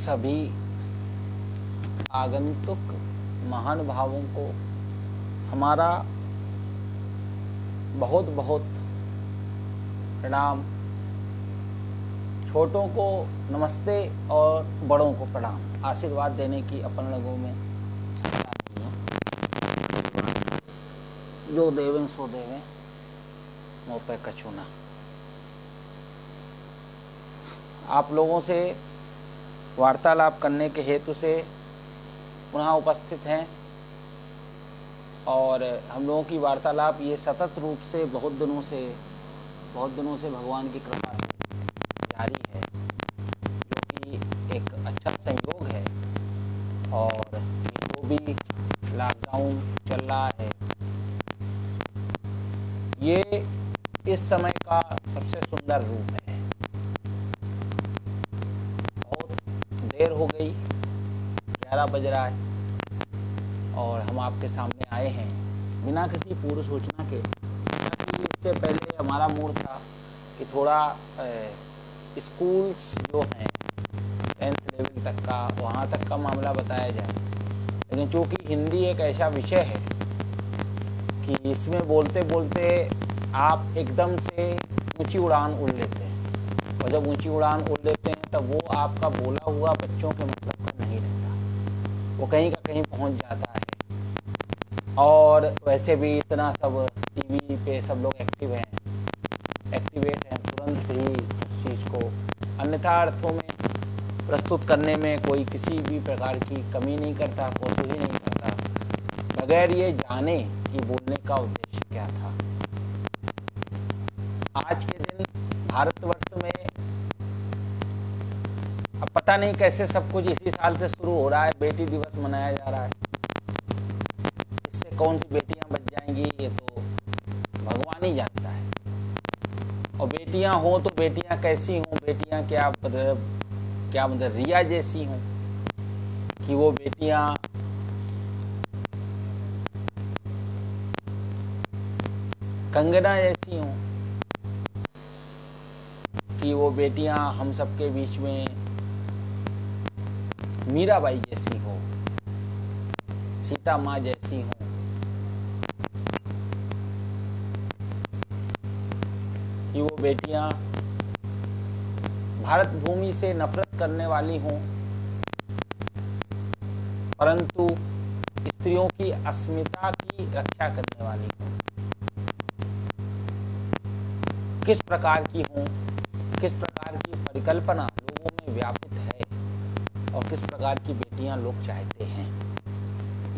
सभी आगंतुक महानुभावों को हमारा बहुत बहुत प्रणाम। छोटों को नमस्ते और बड़ों को प्रणाम। आशीर्वाद देने की अपन लोगों में जो देवें सो देवें, मुँह पे कछु ना। आप लोगों से वार्तालाप करने के हेतु से पुनः उपस्थित हैं और हम लोगों की वार्तालाप ये सतत रूप से बहुत दिनों से भगवान की कृपा से जारी है, जो कि एक अच्छा संयोग है। और जो भी लॉकडाउन चल रहा है, ये इस समय का सबसे सुंदर रूप है। बहुत देर हो गई, 11 बज रहा है और हम आपके सामने आए हैं बिना किसी पूर्व सूचना के। इससे पहले हमारा मूड था कि थोड़ा स्कूल्स जो हैं 10th लेवल तक का, वहाँ तक का मामला बताया जाए। लेकिन चूँकि हिंदी एक ऐसा विषय है कि इसमें बोलते बोलते आप एकदम से ऊंची उड़ान उड़ लेते हैं, और जब ऊंची उड़ान उड़ लेते हैं तब वो आपका बोला हुआ बच्चों के मतलब का नहीं रहता, वो कहीं का कहीं पहुंच जाता है। और वैसे भी इतना सब टीवी पे सब लोग एक्टिवेट हैं, तुरंत ही उस चीज़ को अन्यथा अर्थों में प्रस्तुत करने में कोई किसी भी प्रकार की कमी नहीं करता, कोशिश ही नहीं करता, बगैर ये जाने कि बोलने का उद्देश्य क्या था। आज के दिन भारतवर्ष में अब पता नहीं कैसे सब कुछ इसी साल से शुरू हो रहा है, बेटी दिवस मनाया जा रहा है। इससे कौन सी बेटियां बच जाएंगी ये तो भगवान ही जानता है। और बेटियां हों तो बेटियां कैसी हों, बेटियां क्या मतलब रिया जैसी हों, कि वो बेटियां कंगना जैसी हों, कि वो बेटियां हम सबके बीच में मीराबाई जैसी हो, सीता माँ जैसी हो, कि वो बेटियां भारत भूमि से नफरत करने वाली हों, परंतु स्त्रियों की अस्मिता की रक्षा करने वाली हों। किस प्रकार की हों, किस प्रकार की परिकल्पना लोगों में व्यापित है और किस प्रकार की बेटियां लोग चाहते हैं,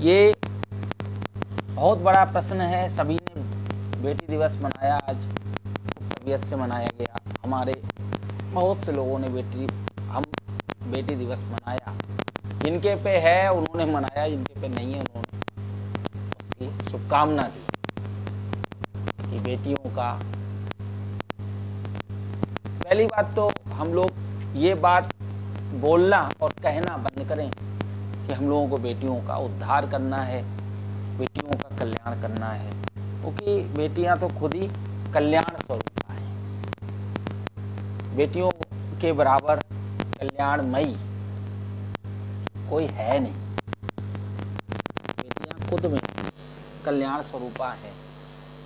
ये बहुत बड़ा प्रश्न है। सभी ने बेटी दिवस मनाया, आज तबीयत से मनाया गया। हमारे बहुत से लोगों ने बेटी दिवस मनाया। जिनके पे है उन्होंने मनाया, जिनके पे नहीं है उन्होंने उसकी शुभकामना दी कि बेटियों का। पहली बात तो हम लोग ये बात बोलना और कहना बंद करें कि हम लोगों को बेटियों का उद्धार करना है, बेटियों का कल्याण करना है, क्योंकि बेटियां तो खुद ही कल्याण स्वरूप हैं। बेटियों के बराबर कल्याणमयी कोई है नहीं। बेटियां खुद में कल्याण स्वरूपा है,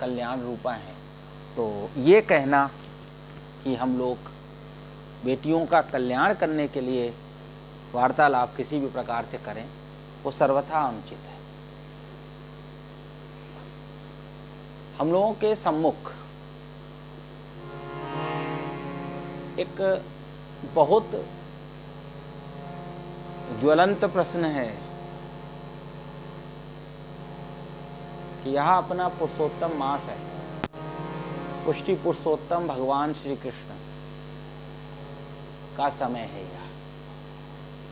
कल्याण रूपा है। तो ये कहना कि हम लोग बेटियों का कल्याण करने के लिए वार्तालाप किसी भी प्रकार से करें, वो सर्वथा अनुचित है। हम लोगों के सम्मुख एक बहुत ज्वलंत प्रश्न है कि यहाँ अपना पुरुषोत्तम मास है, पुष्टि पुरुषोत्तम भगवान श्री कृष्ण का समय है। यह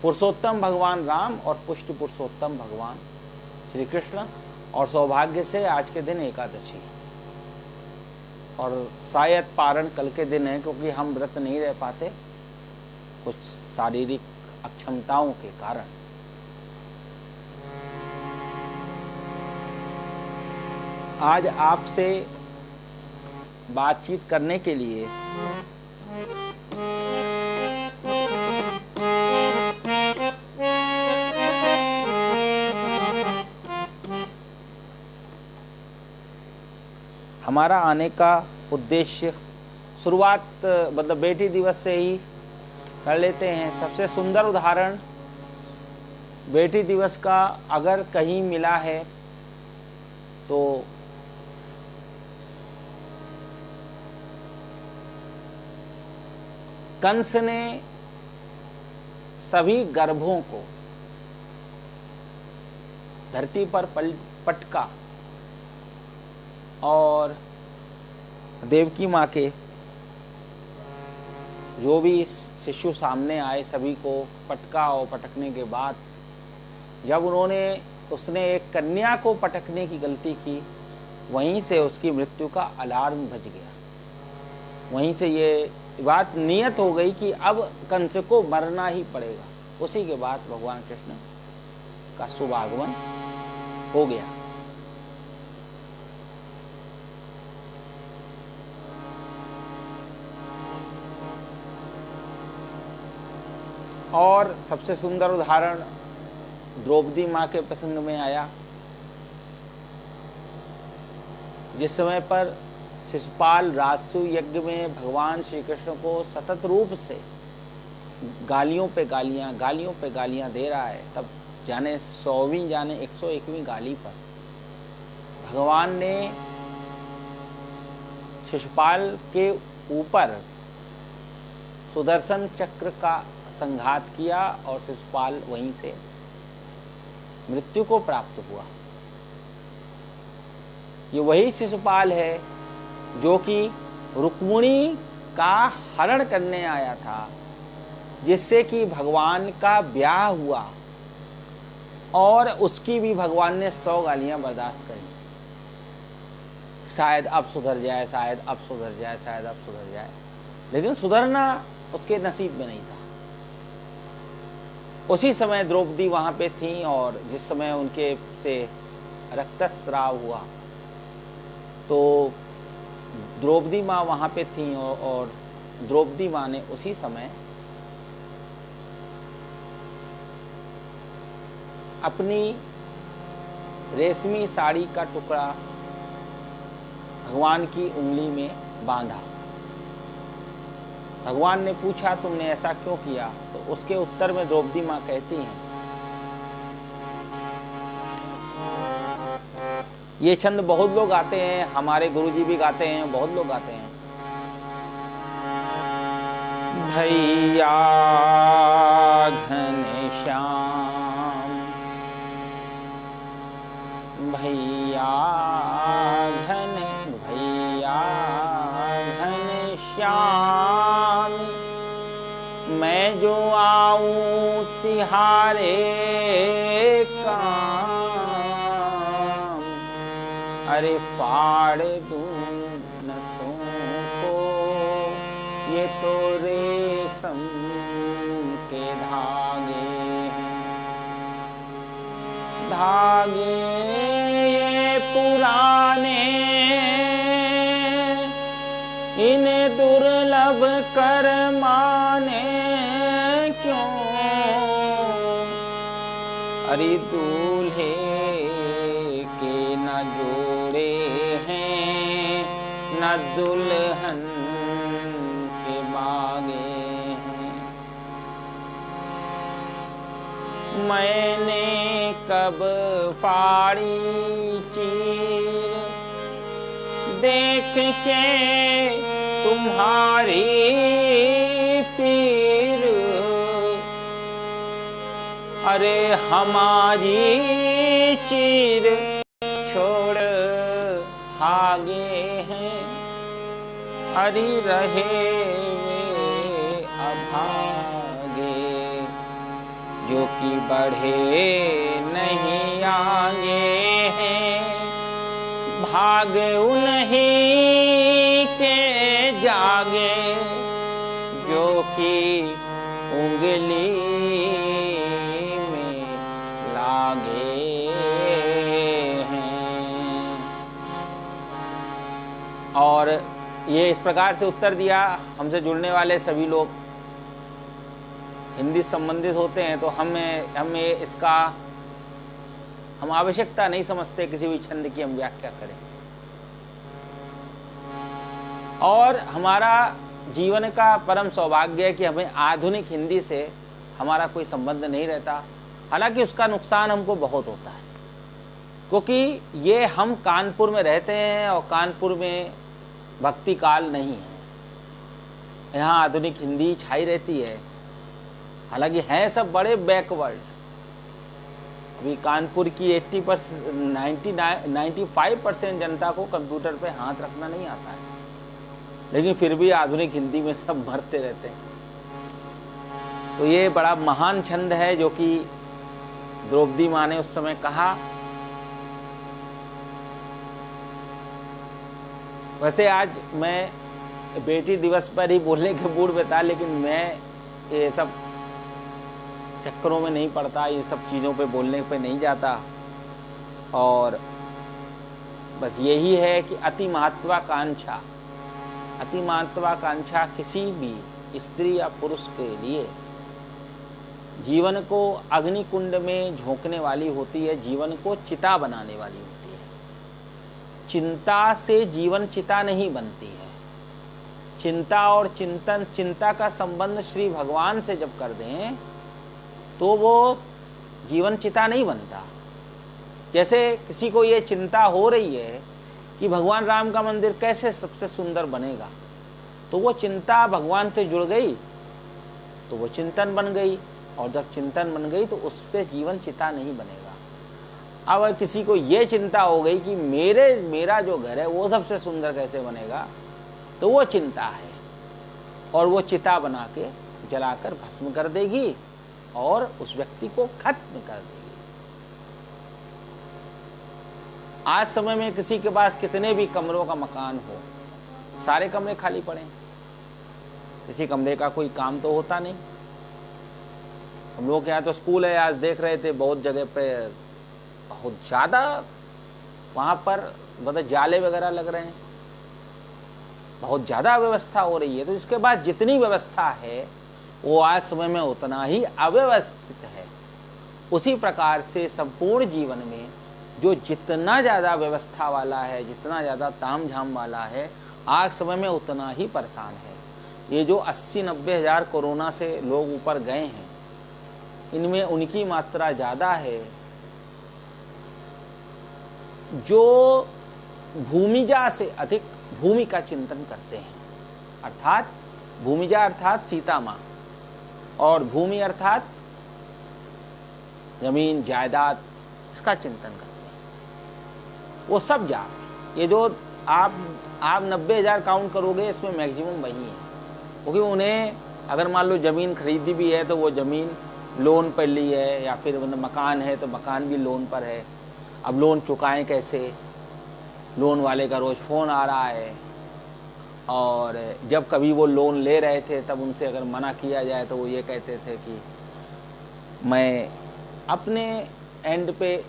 पुरुषोत्तम भगवान राम और पुष्टि पुरुषोत्तम भगवान श्री कृष्ण, और सौभाग्य से आज के दिन एकादशी और शायद पारण कल के दिन है, क्योंकि हम व्रत नहीं रह पाते कुछ शारीरिक अक्षमताओं के कारण। आज आपसे बातचीत करने के लिए हमारा आने का उद्देश्य शुरुआत मतलब बेटी दिवस से ही कर लेते हैं। सबसे सुंदर उदाहरण बेटी दिवस का अगर कहीं मिला है तो कंस ने सभी गर्भों को धरती पर पटका और देवकी माँ के जो भी शिशु सामने आए सभी को पटका, और पटकने के बाद जब उसने एक कन्या को पटकने की गलती की, वहीं से उसकी मृत्यु का अलार्म बज गया। वहीं से ये बात नियत हो गई कि अब कंस को मरना ही पड़ेगा। उसी के बाद भगवान कृष्ण का शुभ आगमन हो गया। और सबसे सुंदर उदाहरण द्रौपदी माँ के प्रसंग में आया, जिस समय पर शिशुपाल राजसु यज्ञ में भगवान श्री कृष्ण को सतत रूप से गालियों पे गालियां दे रहा है, तब जाने 100वीं जाने 101वीं गाली पर भगवान ने शिशुपाल के ऊपर सुदर्शन चक्र का संघात किया और शिशुपाल वहीं से मृत्यु को प्राप्त हुआ। ये वही शिशुपाल है जो कि रुक्मिणी का हरण करने आया था, जिससे कि भगवान का ब्याह हुआ और उसकी भी भगवान ने 100 गालियां बर्दाश्त करी। शायद अब सुधर जाए, शायद अब सुधर जाए, शायद अब सुधर जाए, लेकिन सुधरना उसके नसीब में नहीं था। उसी समय द्रौपदी वहां पे थी और जिस समय उनके से रक्तस्राव हुआ तो द्रौपदी माँ वहां पे थी और द्रौपदी माँ ने उसी समय अपनी रेशमी साड़ी का टुकड़ा भगवान की उंगली में बांधा। भगवान ने पूछा तुमने ऐसा क्यों किया, तो उसके उत्तर में द्रौपदी माँ कहती हैं, ये छंद बहुत लोग गाते हैं, हमारे गुरुजी भी गाते हैं, बहुत लोग गाते हैं। भैया घनश्याम, भैया घनश्याम, मैं जो आऊं तिहारे काम, अरे फाड़ दूं नसों को ये तो रेशम के धागे हैं, धागे ये पुराने इन्हें दुर्लभ कर माने क्यों, अरे दूल्हे के न जोड़े हैं न दुल्हन के बागे हैं। मैंने कब फाड़ी चीर देख के तुम्हारी पीर, अरे हमारी चीर छोड़ भागे हैं, अरे रहे वे अभागे जो कि बढ़े नहीं आगे हैं, भाग उन्हीं के जागे जो कि उंगली में लागे हैं। और ये इस प्रकार से उत्तर दिया। हमसे जुड़ने वाले सभी लोग हिंदी संबंधित होते हैं तो हमें इसका हम आवश्यकता नहीं समझते किसी भी छंद की हम व्याख्या करें। और हमारा जीवन का परम सौभाग्य है कि हमें आधुनिक हिंदी से हमारा कोई संबंध नहीं रहता। हालांकि उसका नुकसान हमको बहुत होता है, क्योंकि ये हम कानपुर में रहते हैं और कानपुर में भक्ति काल नहीं है, यहाँ आधुनिक हिंदी छाई रहती है। हालांकि हैं सब बड़े बैकवर्ड। अभी कानपुर की 95% जनता को कंप्यूटर पे हाथ रखना नहीं आता है, लेकिन फिर भी आधुनिक हिंदी में सब भरते रहते हैं। तो ये बड़ा महान छंद है जो कि द्रौपदी माँ ने उस समय कहा। वैसे आज मैं बेटी दिवस पर ही बोलने के मूड में था, लेकिन मैं ये सब चक्करों में नहीं पड़ता, ये सब चीज़ों पे बोलने पे नहीं जाता। और बस यही है कि अति महत्वाकांक्षा किसी भी स्त्री या पुरुष के लिए जीवन को अग्निकुंड में झोंकने वाली होती है, जीवन को चिता बनाने वाली होती है। चिंता से जीवन चिता नहीं बनती है। चिंता और चिंता का संबंध श्री भगवान से जब कर दें तो वो जीवन चिता नहीं बनता। जैसे किसी को ये चिंता हो रही है कि भगवान राम का मंदिर कैसे सबसे सुंदर बनेगा, तो वो चिंता भगवान से जुड़ गई तो वो चिंतन बन गई, और जब चिंतन बन गई तो उससे जीवन चिता नहीं बनेगा। अब अगर किसी को ये चिंता हो गई कि मेरा जो घर है वो सबसे सुंदर कैसे बनेगा, तो वो चिंता है, और वो चिता बना के जलाकर भस्म कर देगी और उस व्यक्ति को खत्म कर देगी। आज समय में किसी के पास कितने भी कमरों का मकान हो, सारे कमरे खाली पड़े, किसी कमरे का कोई काम तो होता नहीं। हम लोग के यहाँ तो स्कूल है, आज देख रहे थे बहुत जगह पे बहुत ज़्यादा वहाँ पर मतलब जाले वगैरह लग रहे हैं, बहुत ज़्यादा व्यवस्था हो रही है। तो इसके बाद जितनी व्यवस्था है वो आज समय में उतना ही अव्यवस्थित है। उसी प्रकार से संपूर्ण जीवन में जो जितना ज़्यादा व्यवस्था वाला है, जितना ज़्यादा ताम झाम वाला है, आज समय में उतना ही परेशान है। ये जो 80-90 हज़ार कोरोना से लोग ऊपर गए हैं, इनमें उनकी मात्रा ज़्यादा है जो भूमिजा से अधिक भूमि का चिंतन करते हैं। अर्थात भूमिजा अर्थात सीता माँ, और भूमि अर्थात जमीन जायदाद, इसका चिंतन करते हैं। वो सब जा, ये जो आप 90 हज़ार काउंट करोगे, इसमें मैक्सिमम वही है। क्योंकि उन्हें अगर मान लो ज़मीन खरीदी भी है तो वो ज़मीन लोन पर ली है, या फिर मतलब मकान है तो मकान भी लोन पर है। अब लोन चुकाएं कैसे, लोन वाले का रोज़ फ़ोन आ रहा है, और जब कभी वो लोन ले रहे थे तब उनसे अगर मना किया जाए तो वो ये कहते थे कि मैं अपने एंड पे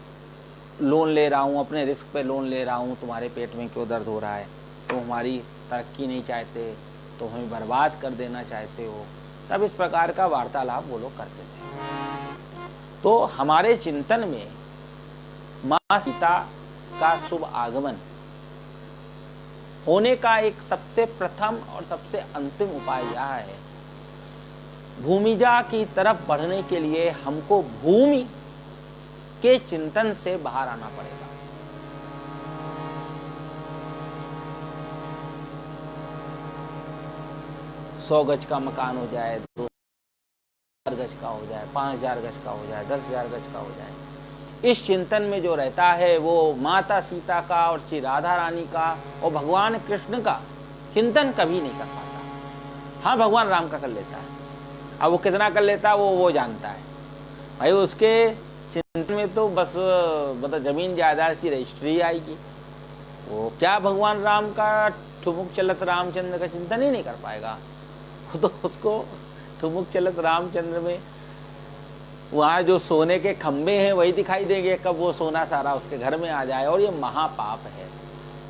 लोन ले रहा हूँ, अपने रिस्क पे लोन ले रहा हूँ, तुम्हारे पेट में क्यों दर्द हो रहा है, तो हमारी तरक्की नहीं चाहते, तो हमें बर्बाद कर देना चाहते हो। तब इस प्रकार का वार्तालाप वो लोग करते थे। तो हमारे चिंतन में माँ सीता का शुभ आगमन होने का एक सबसे प्रथम और सबसे अंतिम उपाय यह है, भूमिजा की तरफ बढ़ने के लिए हमको भूमि के चिंतन से बाहर आना पड़ेगा। सौ गज का मकान हो जाए, 2000 गज का हो जाए, 5000 गज का हो जाए, 10,000 गज का हो जाए, इस चिंतन में जो रहता है वो माता सीता का और श्री राधा रानी का और भगवान कृष्ण का चिंतन कभी नहीं कर पाता। हाँ, भगवान राम का कर लेता है। अब वो कितना कर लेता है वो जानता है भाई। उसके चिंतन में तो बस मतलब जमीन जायदाद की रजिस्ट्री आएगी। वो क्या भगवान राम का ठुमुक चलत रामचंद्र का चिंतन ही नहीं कर पाएगा। तो उसको ठुमुक चलत रामचंद्र में वहाँ जो सोने के खंबे हैं वही दिखाई देंगे, कब वो सोना सारा उसके घर में आ जाए। और ये महापाप है,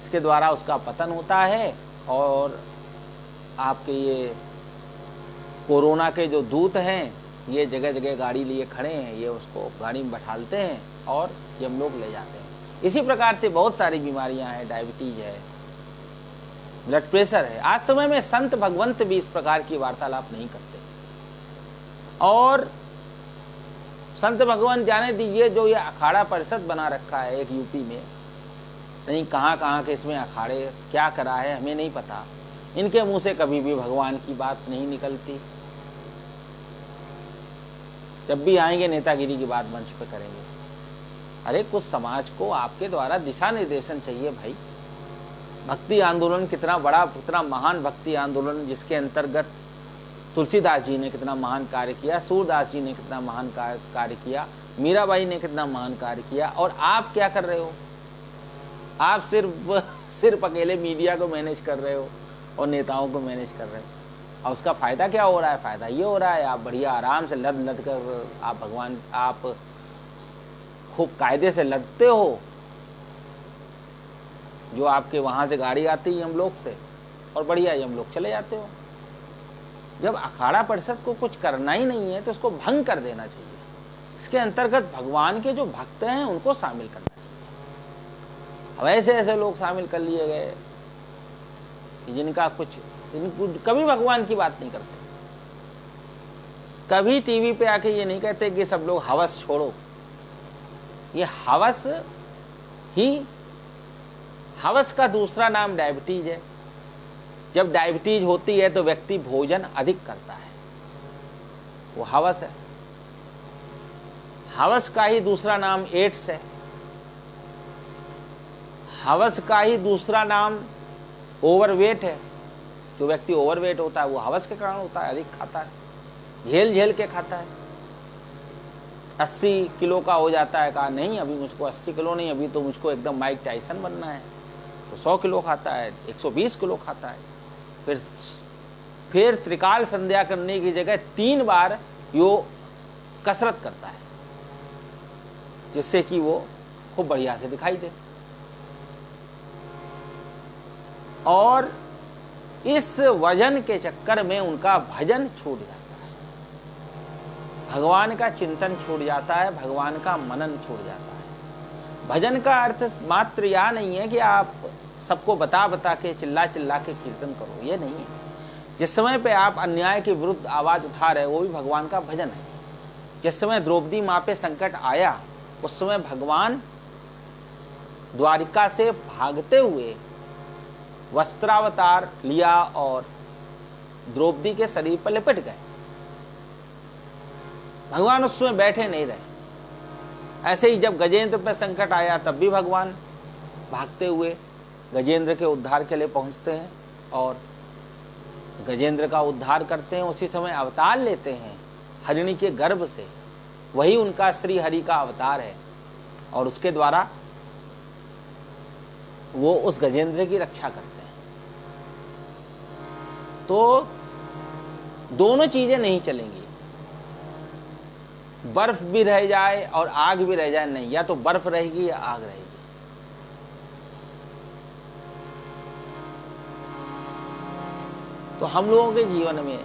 इसके द्वारा उसका पतन होता है। और आपके ये कोरोना के जो दूत हैं, ये जगह जगह गाड़ी लिए खड़े हैं, ये उसको गाड़ी में बैठालते हैं और ये हम लोग ले जाते हैं। इसी प्रकार से बहुत सारी बीमारियां हैं, डायबिटीज है, ब्लड प्रेशर है। आज समय में संत भगवंत भी इस प्रकार की वार्तालाप नहीं करते। और संत भगवान जाने दीजिए, जो ये अखाड़ा परिषद बना रखा है एक यूपी में, नहीं कहाँ के इसमें अखाड़े क्या करा है हमें नहीं पता, इनके मुंह से कभी भी भगवान की बात नहीं निकलती। जब भी आएंगे नेतागिरी की बात मंच पे करेंगे। अरे कुछ समाज को आपके द्वारा दिशा निर्देशन चाहिए भाई। भक्ति आंदोलन कितना बड़ा, कितना महान भक्ति आंदोलन, जिसके अंतर्गत तुलसीदास जी ने कितना महान कार्य किया, सूरदास जी ने कितना महान कार्य किया, मीराबाई ने कितना महान कार्य किया। और आप क्या कर रहे हो? आप सिर्फ अकेले मीडिया को मैनेज कर रहे हो और नेताओं को मैनेज कर रहे हो। और उसका फायदा क्या हो रहा है? फायदा ये हो रहा है, आप बढ़िया आराम से लद कर आप खूब कायदे से लदते हो। जो आपके वहां से गाड़ी आती है यमलोक से, और बढ़िया यमलोक चले जाते हो। जब अखाड़ा परिषद को कुछ करना ही नहीं है तो उसको भंग कर देना चाहिए। इसके अंतर्गत भगवान के जो भक्त हैं उनको शामिल करना चाहिए। अब ऐसे लोग शामिल कर लिए गए जिनका कभी भगवान की बात नहीं करते, कभी टीवी पे आके ये नहीं कहते कि सब लोग हवस छोड़ो। ये हवस का दूसरा नाम डायबिटीज है। जब डायबिटीज होती है तो व्यक्ति भोजन अधिक करता है, वो हवस है। हवस का ही दूसरा नाम एड्स है। हवस का ही दूसरा नाम ओवरवेट है। जो व्यक्ति ओवरवेट होता है वो हवस के कारण होता है, अधिक खाता है, झेल के खाता है। 80 किलो का हो जाता है, कहा नहीं अभी मुझको 80 किलो नहीं, अभी तो मुझको एकदम माइक टाइसन बनना है, तो 100 किलो खाता है, 120 किलो खाता है। फिर त्रिकाल संध्या करने की जगह 3 बार यो कसरत करता है, जिससे कि वो खूब बढ़िया से दिखाई दे। और इस वजन के चक्कर में उनका भजन छूट जाता है, भगवान का चिंतन छूट जाता है, भगवान का मनन छूट जाता है। भजन का अर्थ मात्र यह नहीं है कि आप सबको बता के चिल्ला के कीर्तन करो, ये नहीं है। जिस समय पे आप अन्याय के विरुद्ध आवाज उठा रहे हो वो भी भगवान का भजन है। जिस समय द्रौपदी माँ पे संकट आया उस समय भगवान द्वारिका से भागते हुए वस्त्रावतार लिया और द्रौपदी के शरीर पर लिपट गए। भगवान उस समय बैठे नहीं रहे। ऐसे ही जब गजेंद्र पर संकट आया तब भी भगवान भागते हुए गजेंद्र के उद्धार के लिए पहुंचते हैं और गजेंद्र का उद्धार करते हैं। उसी समय अवतार लेते हैं हरिणी के गर्भ से, वही उनका श्री हरि का अवतार है और उसके द्वारा वो उस गजेंद्र की रक्षा करते हैं। तो दोनों चीजें नहीं चलेंगी, बर्फ भी रह जाए और आग भी रह जाए नहीं, या तो बर्फ रहेगी या आग रहेगी। तो हम लोगों के जीवन में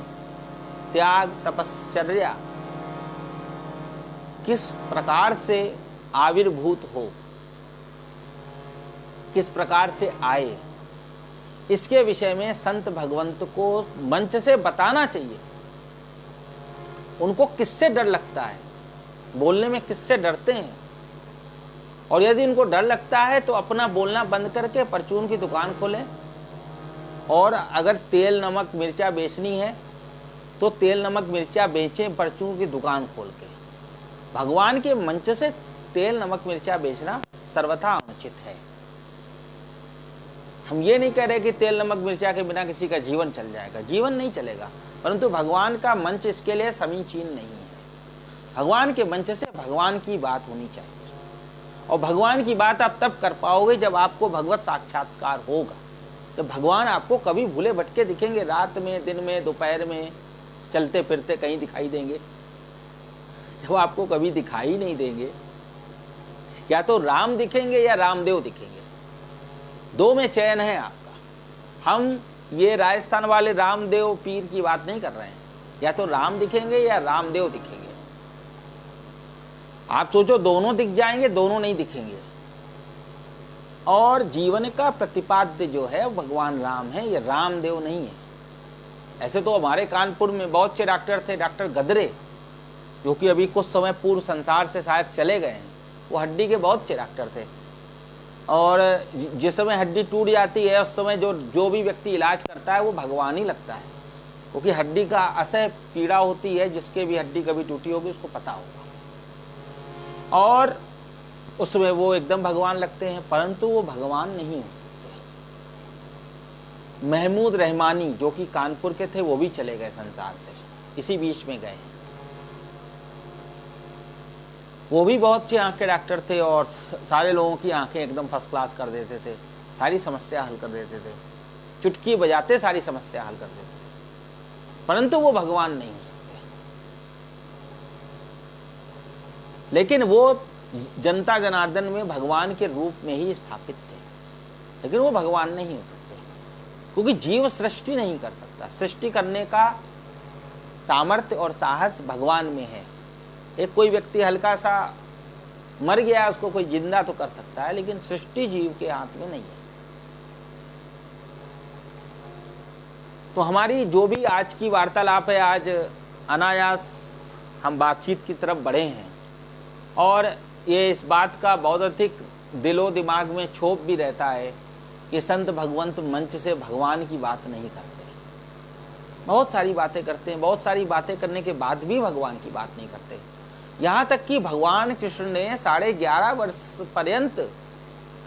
त्याग तपश्चर्या किस प्रकार से आविर्भूत हो, किस प्रकार से आए, इसके विषय में संत भगवंत को मंच से बताना चाहिए। उनको किससे डर लगता है, बोलने में किससे डरते हैं, और यदि इनको डर लगता है तो अपना बोलना बंद करके परचून की दुकान खोलें, और अगर तेल नमक मिर्चा बेचनी है तो तेल नमक मिर्चा बेचें परचून की दुकान खोल के। भगवान के मंच से तेल नमक मिर्चा बेचना सर्वथा अनुचित है। हम ये नहीं कह रहे कि तेल नमक मिर्चा के बिना किसी का जीवन चल जाएगा, जीवन नहीं चलेगा, परंतु भगवान का मंच इसके लिए समीचीन नहीं है। भगवान के मंच से भगवान की बात होनी चाहिए, और भगवान की बात आप तब कर पाओगे जब आपको भगवत साक्षात्कार होगा। जब भगवान आपको कभी भूले भटके दिखेंगे, रात में, दिन में, दोपहर में चलते फिरते कहीं दिखाई देंगे। जब आपको कभी दिखाई नहीं देंगे, या तो राम दिखेंगे या रामदेव दिखेंगे, दो में चयन है आपका। हम ये राजस्थान वाले रामदेव पीर की बात नहीं कर रहे हैं, या तो राम दिखेंगे या रामदेव दिखेंगे। आप सोचो दोनों दिख जाएंगे, दोनों नहीं दिखेंगे। और जीवन का प्रतिपाद्य जो है भगवान राम है, ये रामदेव नहीं है। ऐसे तो हमारे कानपुर में बहुत से डॉक्टर थे, डॉक्टर गदरे, जो कि अभी कुछ समय पूर्व संसार से शायद चले गए हैं। वो हड्डी के बहुत से डॉक्टर थे, और जिस समय हड्डी टूट जाती है उस समय जो भी व्यक्ति इलाज करता है वो भगवान ही लगता है, क्योंकि हड्डी का असह पीड़ा होती है। जिसके भी हड्डी कभी टूटी होगी उसको पता होगा, और उसमें वो एकदम भगवान लगते हैं, परंतु वो भगवान नहीं हो सकते। महमूद रहमानी जो कि कानपुर के थे वो भी चले गए संसार से, इसी बीच में गए। वो भी बहुत से आँख के डॉक्टर थे और सारे लोगों की आंखें एकदम फर्स्ट क्लास कर देते थे, सारी समस्या हल कर देते थे, चुटकी बजाते सारी समस्या हल कर देते थे, परंतु वो भगवान नहीं हो सकते। लेकिन वो जनता जनार्दन में भगवान के रूप में ही स्थापित थे, लेकिन वो भगवान नहीं हो सकते, क्योंकि जीव सृष्टि नहीं कर सकता। सृष्टि करने का सामर्थ्य और साहस भगवान में है। एक कोई व्यक्ति हल्का सा मर गया, उसको कोई जिंदा तो कर सकता है, लेकिन सृष्टि जीव के हाथ में नहीं है। तो हमारी जो भी आज की वार्तालाप है, आज अनायास हम बातचीत की तरफ बढ़े हैं, और ये इस बात का बहुत अधिक दिलो दिमाग में क्षोभ भी रहता है कि संत भगवंत मंच से भगवान की बात नहीं करते। बहुत सारी बातें करते हैं, बहुत सारी बातें करने के बाद भी भगवान की बात नहीं करते। यहाँ तक कि भगवान कृष्ण ने 11.5 वर्ष पर्यंत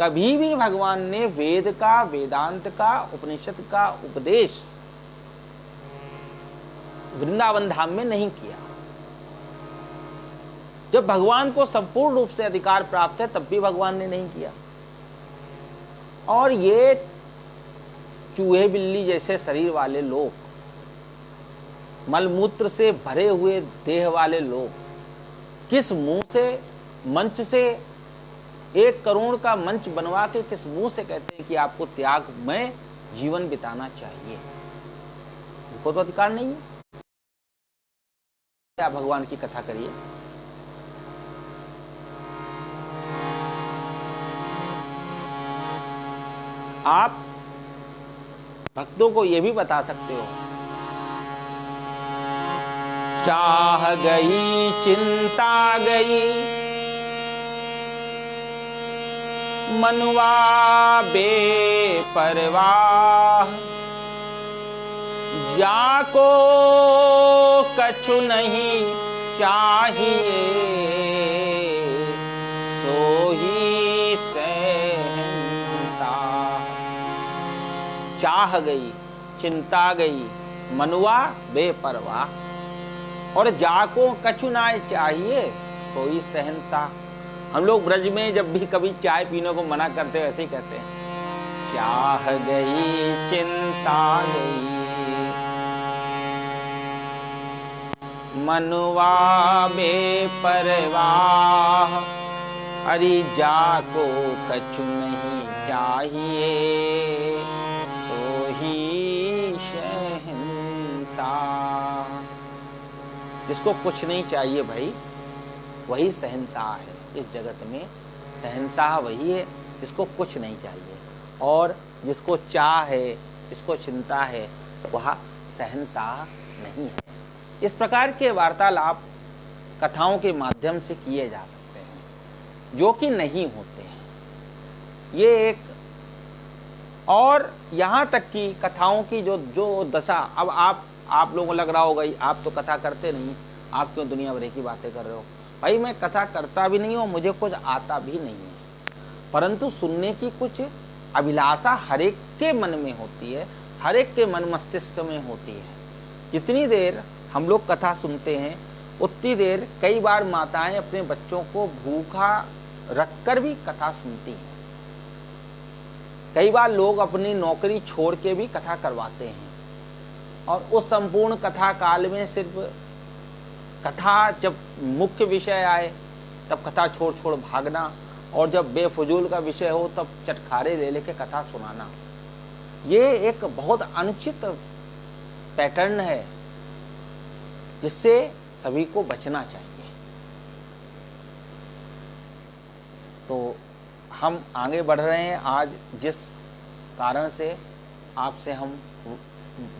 कभी भी भगवान ने वेद का, वेदांत का, उपनिषद का उपदेश वृंदावन धाम में नहीं किया। जब भगवान को संपूर्ण रूप से अधिकार प्राप्त है तब भी भगवान ने नहीं किया। और ये चूहे बिल्ली जैसे शरीर वाले लोग, मलमूत्र से भरे हुए देह वाले लोग, किस मुंह से मंच से 1 करोड़ का मंच बनवा के किस मुंह से कहते हैं कि आपको त्यागमय जीवन बिताना चाहिए? उनको तो अधिकार नहीं है। आप भगवान की कथा करिए। आप भक्तों को यह भी बता सकते हो, चाह गई चिंता गई मनुआ बेपरवाह, जाको कछु नहीं चाहिए सो ही सहंसाह। चाह गई, चिंता गई, मनुआ बेपरवाह, और जाको कछु ना चाहिए सोई सहनशाह। हम लोग ब्रज में जब भी कभी चाय पीने को मना करते हैं वैसे ही कहते हैं, चाह गई चिंता गई मनुआ बेपरवाह, अरे जाको कछु नहीं चाहिए सोही शहंशाह। जिसको कुछ नहीं चाहिए भाई, वही शहंशाह है इस जगत में। शहंशाह वही है जिसको कुछ नहीं चाहिए, और जिसको चाह है, जिसको चिंता है, वह शहंशाह नहीं है। इस प्रकार के वार्तालाप कथाओं के माध्यम से किए जा सकते हैं, जो कि नहीं होते हैं। ये एक, और यहाँ तक कि कथाओं की जो दशा, अब आप लोगों को लग रहा होगा आप तो कथा करते नहीं, आप क्यों दुनिया भर की बातें कर रहे हो? भाई मैं कथा करता भी नहीं हूँ, मुझे कुछ आता भी नहीं है, परंतु सुनने की कुछ अभिलाषा हर एक के मन में होती है, हर एक के मन मस्तिष्क में होती है। जितनी देर हम लोग कथा सुनते हैं उतनी देर कई बार माताएं अपने बच्चों को भूखा रखकर भी कथा सुनती हैं। कई बार लोग अपनी नौकरी छोड़ के भी कथा करवाते हैं, और उस संपूर्ण कथा काल में सिर्फ कथा जब मुख्य विषय आए तब कथा छोड़ छोड़ भागना, और जब बेफजूल का विषय हो तब चटखारे ले लेके कथा सुनाना, ये एक बहुत अनुचित पैटर्न है जिससे सभी को बचना चाहिए। तो हम आगे बढ़ रहे हैं। आज जिस कारण से आपसे हम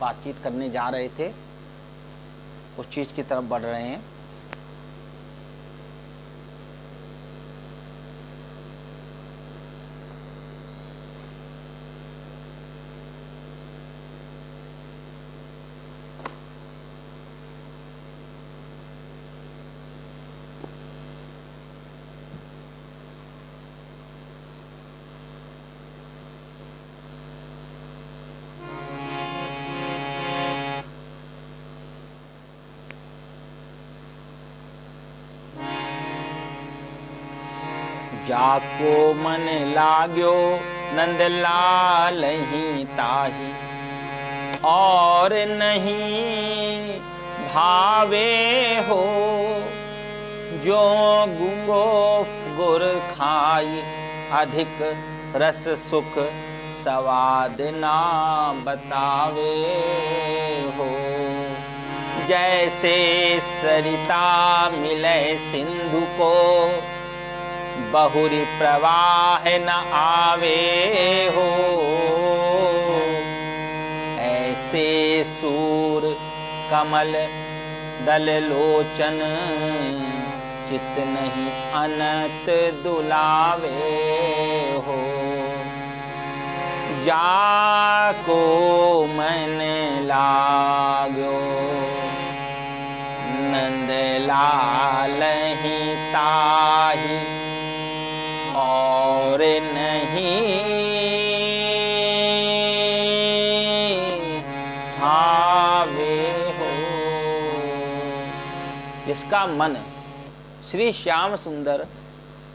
बातचीत करने जा रहे थे उस चीज़ की तरफ बढ़ रहे हैं। जाको मन लाग्यो नंदलाल ही ताही, और नहीं भावे हो। जो गुंगो गुर खाई, अधिक रस सुख स्वाद ना बतावे हो। जैसे सरिता मिले सिंधु को, बहुरी प्रवाह न आवे हो। ऐसे सूर कमल दल लोचन, चित नहीं अनंत दुलावे हो। जाको मन लाग्यो नंदलाल ही ताही, और नहीं भावे हो। जिसका मन श्री श्याम सुंदर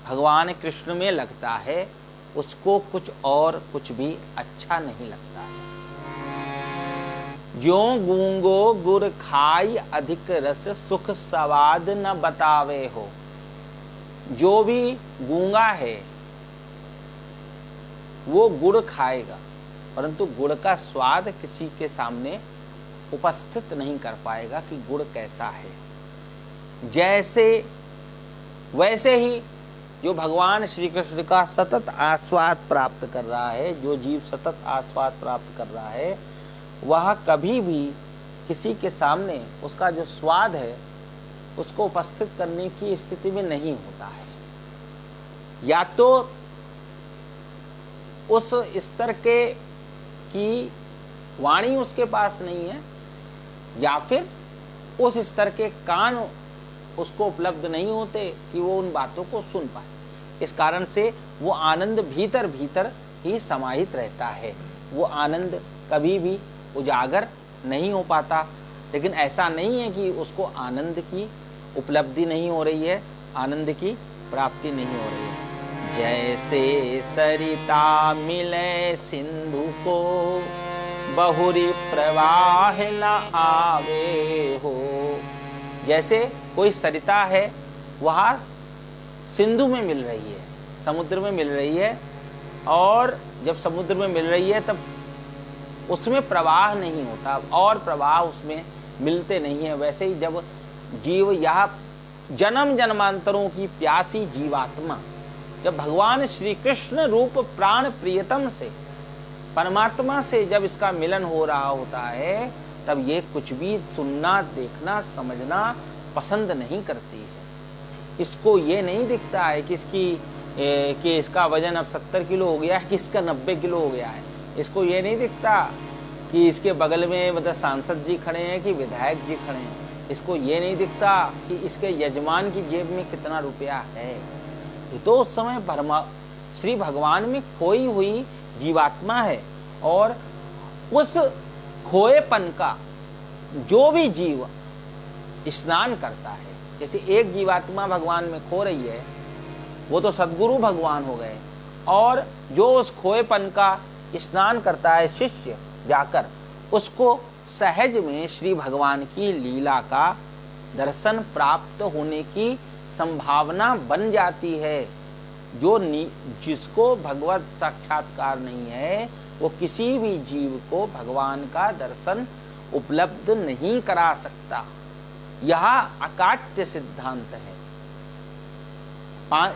भगवान कृष्ण में लगता है, उसको कुछ और कुछ भी अच्छा नहीं लगता है। ज्यों गूंगो गुर खाई, अधिक रस सुख स्वाद न बतावे हो। जो भी गूंगा है वो गुड़ खाएगा, परंतु गुड़ का स्वाद किसी के सामने उपस्थित नहीं कर पाएगा कि गुड़ कैसा है। जैसे वैसे ही जो भगवान श्री कृष्ण का सतत आस्वाद प्राप्त कर रहा है, जो जीव सतत आस्वाद प्राप्त कर रहा है, वह कभी भी किसी के सामने उसका जो स्वाद है उसको उपस्थित करने की स्थिति में नहीं होता है। या तो उस स्तर के की वाणी उसके पास नहीं है, या फिर उस स्तर के कान उसको उपलब्ध नहीं होते कि वो उन बातों को सुन पाए। इस कारण से वो आनंद भीतर भीतर ही समाहित रहता है, वो आनंद कभी भी उजागर नहीं हो पाता। लेकिन ऐसा नहीं है कि उसको आनंद की उपलब्धि नहीं हो रही है, आनंद की प्राप्ति नहीं हो रही है। जैसे सरिता मिले सिंधु को, बहुरी प्रवाह न आवे हो। जैसे कोई सरिता है, वह सिंधु में मिल रही है, समुद्र में मिल रही है, और जब समुद्र में मिल रही है तब उसमें प्रवाह नहीं होता और प्रवाह उसमें मिलते नहीं है। वैसे ही जब जीव यह जन्म जन्मांतरों की प्यासी जीवात्मा जब भगवान श्री कृष्ण रूप प्राण प्रियतम से, परमात्मा से जब इसका मिलन हो रहा होता है, तब ये कुछ भी सुनना, देखना, समझना पसंद नहीं करती है। इसको ये नहीं दिखता है कि इसका वजन अब 70 किलो हो गया है कि इसका 90 किलो हो गया है। इसको ये नहीं दिखता कि इसके बगल में मतलब सांसद जी खड़े हैं कि विधायक जी खड़े हैं। इसको ये नहीं दिखता कि इसके यजमान की जेब में कितना रुपया है। ये तो उस समय श्री भगवान में खोई हुई जीवात्मा है, और उस खोएपन का जो भी जीव स्नान करता है, जैसे एक जीवात्मा भगवान में खो रही है, वो तो सद्गुरु भगवान हो गए, और जो उस खोएपन का स्नान करता है शिष्य जाकर, उसको सहज में श्री भगवान की लीला का दर्शन प्राप्त होने की संभावना बन जाती है। जिसको भगवत साक्षात्कार नहीं है, वो किसी भी जीव को भगवान का दर्शन उपलब्ध नहीं करा सकता। यह अकाट्य सिद्धांत है।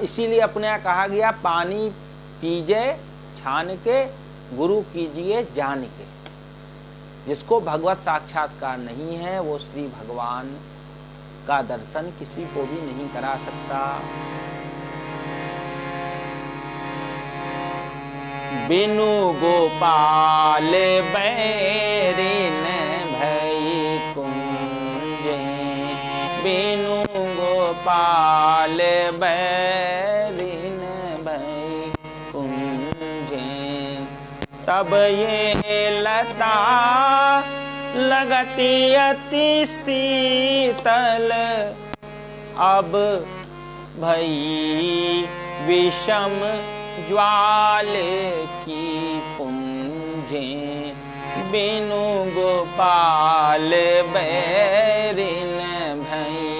इसीलिए अपने यहाँ कहा गया, पानी पीजे छान के, गुरु कीजिए जान के। जिसको भगवत साक्षात्कार नहीं है वो श्री भगवान का दर्शन किसी को भी नहीं करा सकता। बिनु गोपाल बैरिन भई कुंजे, बिनु गोपाल बैरिन भई कुंजे। तब ये लता लगती अति शीतल, अब भई विषम ज्वाल की पुंजे। बिनु गोपाल बैरिन भई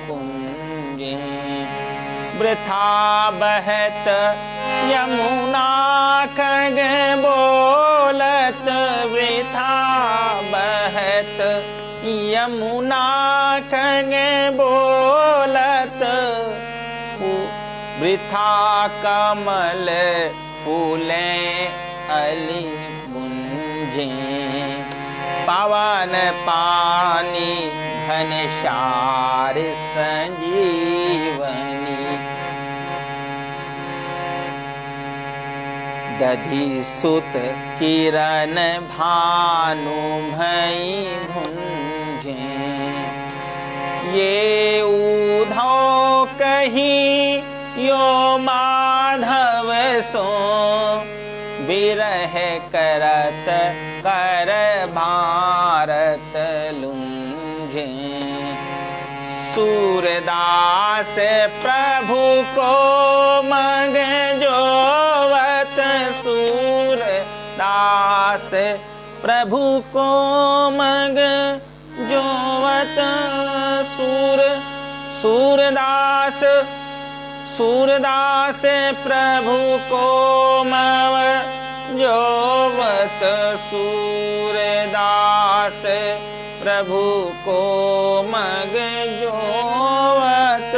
कुंजे। वृथा बहत यमुना खग बोलत, वृथा बहत यमुना खग बोलत। वृथा कमल फूले अली गुंजे। पवन पानी घनसार संजीवनी। दधि सुत किरण भानु भई भुंजे। ये उधौ कही यो माधव सो, बिरह करत कर भारत लुंझे। सूरदास प्रभु को मग जोवत, सूरदास प्रभु को मग जोवत। सूरदास सूरदास प्रभु को मव जोवत, सूरदास प्रभु को मग जोवत।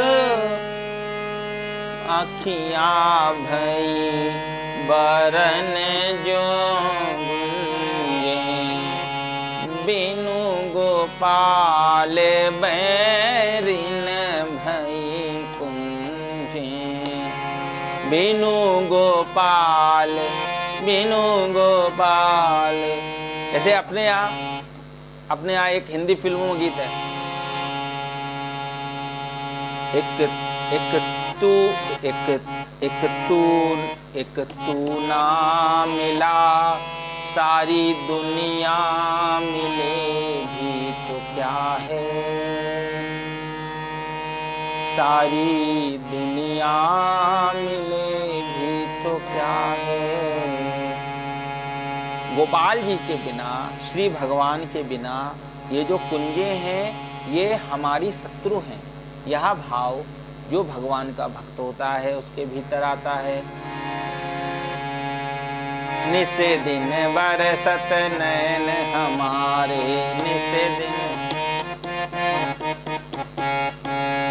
आँखियाँ भई बरन जो गुंजे। बिनु गोपाल बैरिन भई कुंजे। बिनु गोपाल, बिनु गोपाल। ऐसे अपने यहाँ एक हिंदी फिल्मों में गीत है, एक तू ना मिला सारी दुनिया मिलेगी तो क्या है, सारी दुनिया मिलेगी तो क्या है। गोपाल जी के बिना, श्री भगवान के बिना ये जो कुंजे हैं ये हमारी शत्रु हैं। यह भाव जो भगवान का भक्त होता है उसके भीतर आता है। निस दिन बरसत नैन हमारे, निस दिन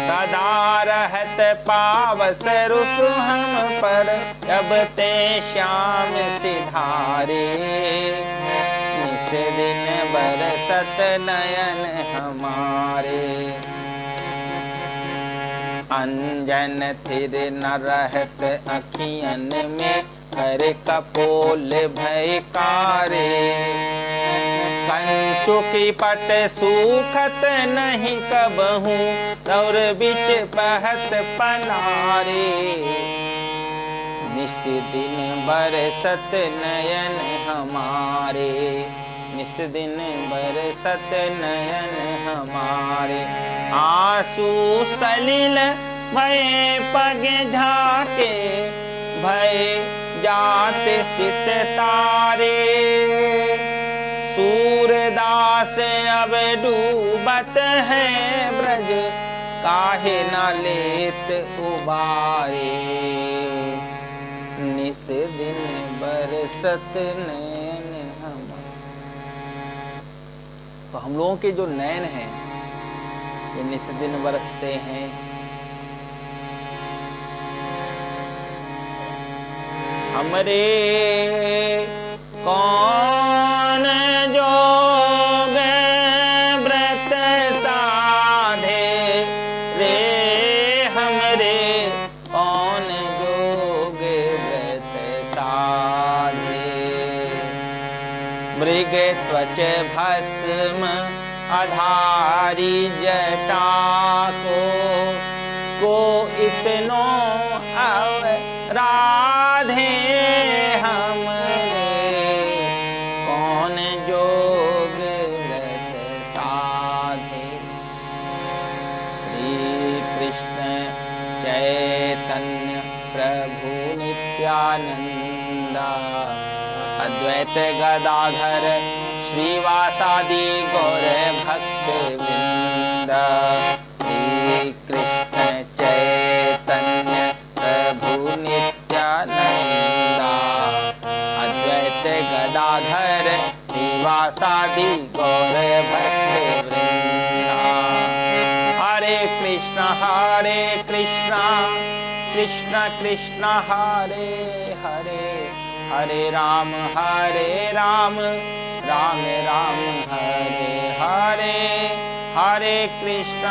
सदा रहत पावस रुस हम पर, जब ते श्याम सिधारे। निस दिन बरसत नयन हमारे, अंजन थिर न रहत अखियन में, कर कपोल भयकारे। कंचु की पट सूखत नहीं कबहू, दौर बिच बहत पनारे। निस दिन बरसत नयन हमारे, निस दिन बरसत नयन हमारे। आंसू सलिल भये पग झाके, भय जाते सित तारे। सूरदास अब डूबत है ब्रज, काहे न लेत उबारे। निस दिन बरसत नैन हमारे। तो हम लोगों के जो नैन हैं ये निस दिन बरसते हैं। हमरे कौन जोग व्रत साधे रे, हमरे कौन जोग व्रत साधे। मृग त्वच भस्म आधारी जटा को इतनो अवराधे, हमरे कौन जोग व्रत साधे। श्री कृष्ण चैतन्य प्रभु नित्यानंदा, अद्वैत गदाधर श्रीवासादि गौर भक्त वृंद। श्री कृष्ण चैतन्य प्रभु नित्यानंदा, अद्वैत गदाधर श्रीवासादि गौर भक्त वृंद। हरे कृष्ण कृष्ण कृष्ण हरे हरे, हरे राम राम राम हरे हरे। हरे कृष्ण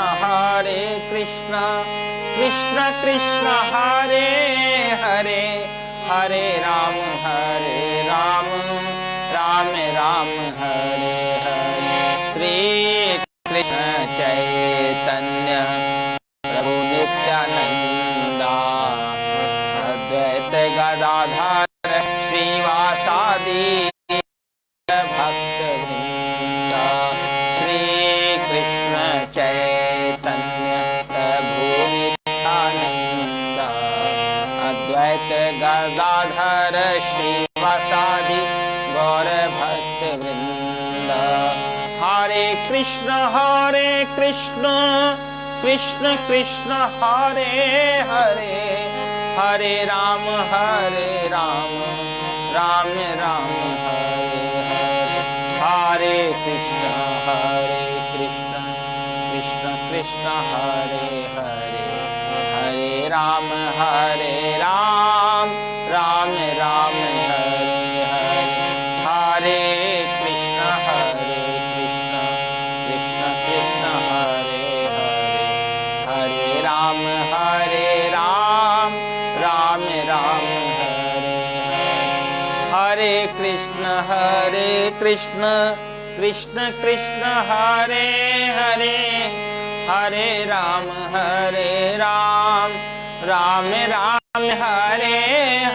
कृष्ण कृष्ण हरे हरे, हरे राम राम राम हरे हरे। श्री कृष्ण चैतन्य प्रभु नित्यानंदा, अद्वैत गदाधर श्रीवासादि भक्त वृंद। श्री कृष्ण चैतन्य प्रभु नित्यानंद, अद्वैत गदाधर श्रीवासादि गौर भक्त वृंद। हरे कृष्ण कृष्ण कृष्ण हरे हरे, हरे राम राम राम हरे हरे। हरे कृष्ण कृष्ण कृष्ण हरे हरे, हरे राम राम राम हरे हरे। हरे कृष्ण कृष्ण कृष्ण हरे हरे, हरे राम राम राम हरे हरे। हरे कृष्ण कृष्ण कृष्ण हरे हरे, हरे राम राम हरे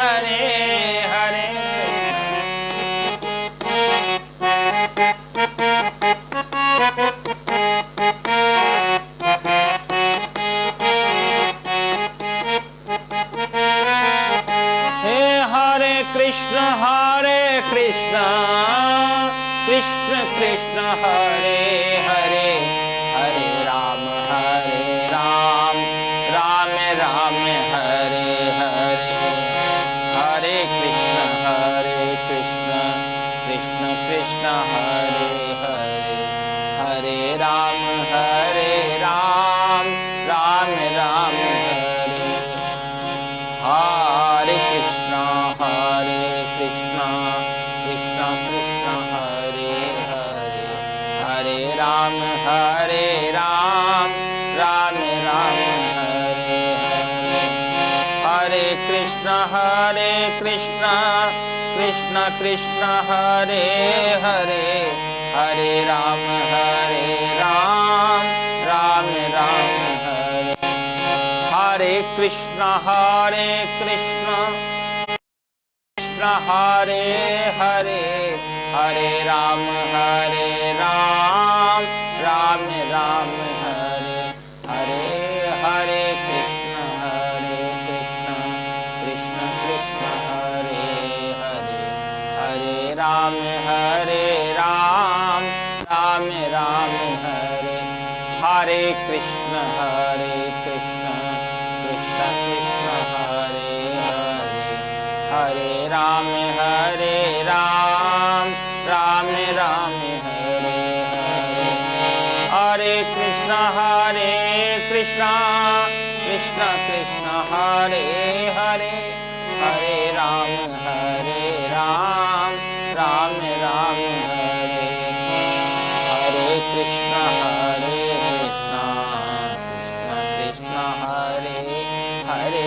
हरे हरे। हरे कृष्ण कृष्ण कृष्ण हरे हरे, हरे राम राम राम हरे हरे। हरे कृष्ण कृष्ण कृष्ण हरे हरे, हरे राम राम राम हरे। हरे कृष्ण कृष्ण कृष्ण हरे हरे, हरे राम राम हरे हरे। हरे कृष्ण कृष्ण कृष्ण हरे हरे, हरे राम राम हरे। हरे कृष्ण कृष्ण हरे हरे, हरे राम राम हरे हरे। हरे कृष्ण कृष्ण हरे हरे, हरे राम राम हरे। हरे कृष्ण कृष्ण कृष्ण हरे हरे, हरे राम राम हरे हरे। हरे कृष्ण कृष्ण कृष्ण हरे हरे, हरे राम राम राम हरे हरे कृष्ण कृष्ण कृष्ण हरे हरे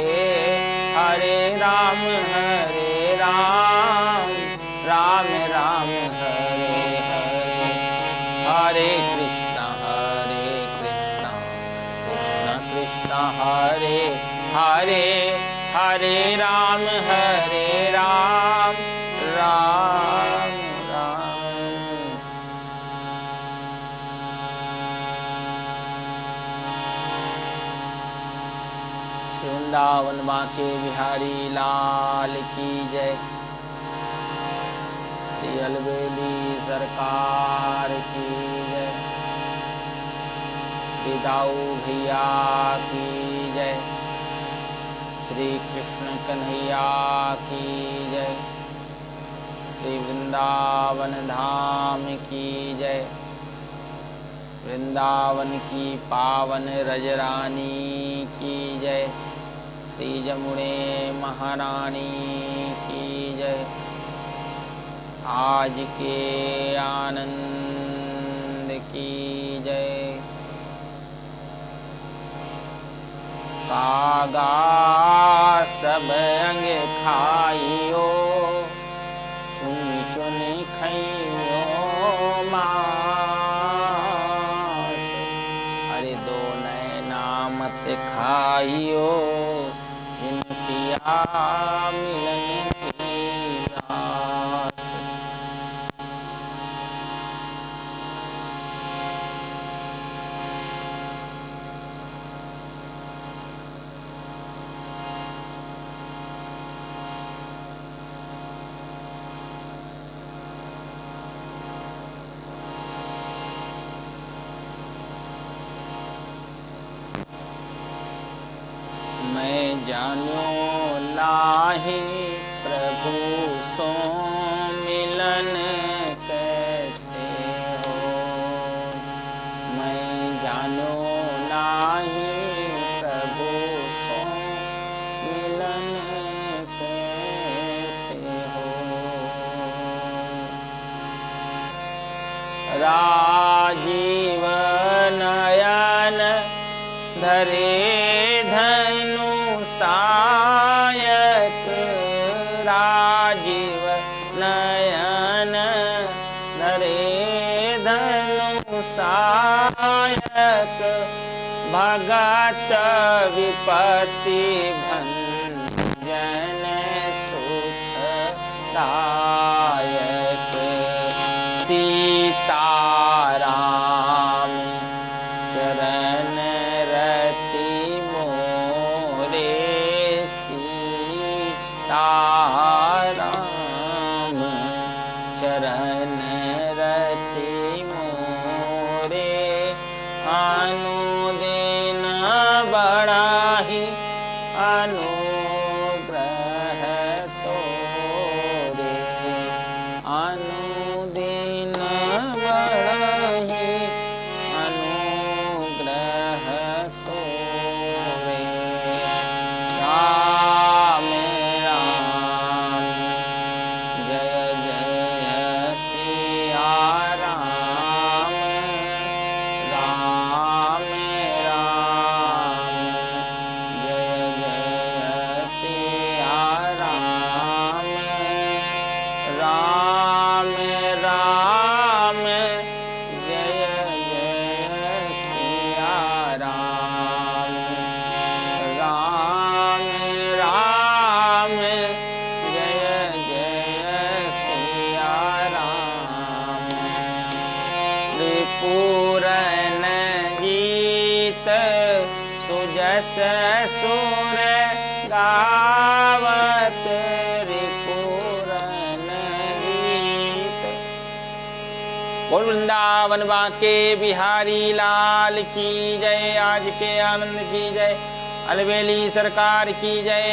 हरे राम राम राम हरे हरे हरे कृष्ण कृष्ण कृष्ण हरे हरे हरे राम राम राम। श्री वृंदावन बांके बिहारी लाल की जय। श्री अलबेली सरकार की जय। श्री दाऊ भैया की जय। श्री कृष्ण कन्हैया की जय। श्री वृंदावन धाम की जय। वृंदावन की पावन रजरानी की जय। श्री जमुने महारानी की जय। आज के आनंद की जय। कागा सब अंग खाइयो चुन चुन खइयो मांस। अरे दो नैना मत खाइयो जिन पिया मिलन की आस। मैं जानो लाही प्रभु सो मिलन कैसे हो। मैं जानो लाही प्रभु सो मिलन कैसे हो। राजीव नयन धरे सायक। राजीव नयन धरे धनु सायक। भगत विपत्ति भंजन सुखदायक। सीताराम चरण रति मोरे। सीताराम चरण रति मोरे। अनुदिन बढ़ाही अनुग्रह तोरे। अनुदिन बढ़ाही अनुग्रह तोरे। राम राम जय जय सिया राम। राम राम जय जय सिया राम। राम राम जय जय सिया राम। राम राम जय जय सिया राम। त्रिपुरन गीत सुजस सुर गावत। त्रिपुरन गीत। बोल वृंदावन बांके बिहारी लाल की जय। आज के आनंद की जय। अलबेली सरकार की जय।